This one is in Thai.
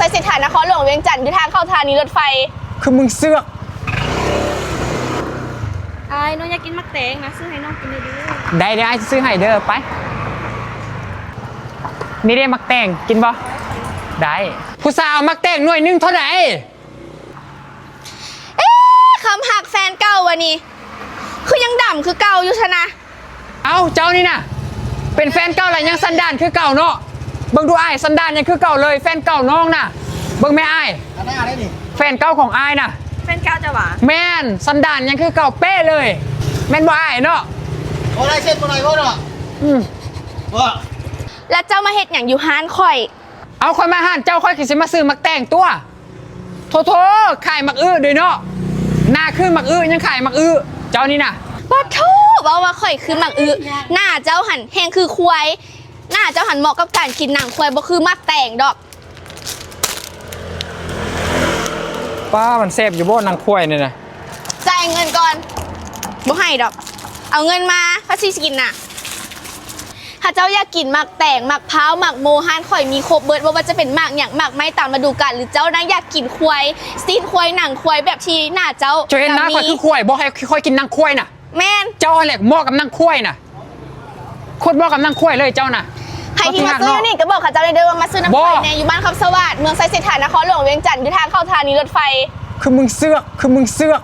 ใส่เส้นทางนครหลวงเวียงจันทร์อยู่ทางเข้าสถานีรถไฟคือมึงเสือกน้องอยากกินมักแตงนะซื้อให้น้องกินเลยดิได้เดี๋ยวไอ้ซื้อให้เด้อไปนี่ได้มักแตงกินบ่ได้ผู้สาวมักแตงหน่วยนึงเท่าไหร่คำหักแฟนเก่าวันนี้คือยังดำคือเก่าอยู่ชนะเอาเจ้านี่นะเป็นแฟนเก่าอะไรยังสันดานคือเก่าเนาะเบิ่งดูอ้ายสันดานยังคือเก่าเลยแฟนเก่าน้องน่ะเบิ่งแม่อ้ายแฟนเก่าของอ้ายน่ะแฟนเก่าจะหวาแม่นสันดานยังคือเก่าเป้เลยแม่นบ่อ้ายเนาะโอ้ได้เส้นบ่หน่อยบ่เนาะบ่ แล้วเจ้ามาเฮ็ดอย่างอยู่ห้านข่อยเอาค่อยมาห่านเจ้าค่อยสิมาซื้อมักแต่งตัวโถขายมักอื้อด้วยเนาะหน้าคือมักอื้อยังขายมักอื้อเจ้านี่น่ะปะโถบอกว่าข่อยคือมักอื้อหน้าเจ้าหันแหงคือควายหน้าเจ้าหันเหมาะกับการกินหนังควายบ่คือมักแต่งดอกป้ามันเซฟอยู่บ่นางควายเนี่ยนะจ่ายเงินก่อนบ่ให้ดอกเอาเงินมาภาษีสกินน่ะถ้าเจ้าอยากกินหมักแต่งหมักพร้าวหมักโมฮันข่อยมีครบเบิดว่าจะเป็นหมักอย่างหมักไม้ตามมาดูกันหรือเจ้านะอยากกินควายซีนควายหนังควายแบบที่หน้าเจ้าเห็นหน้าข่อยคือควายบ่ให้ค่อยกินนางควายน่ะแม่นเจ้าแหละเหมาะกับนางควายน่ะโคตรเหมาะกับนางควายเลยเจ้าน่ะใครที่มาซื้อนี่ก็บอกข้าเจ้าเลยเด้อว่ามาซื้อน้ำควายเนี่ยอยู่บ้านคำสวัสดิ์เมืองไซเซฐานนครหลวงเวียงจันทร์อยู่ทางเข้าสถานีรถไฟคือมึงเสือก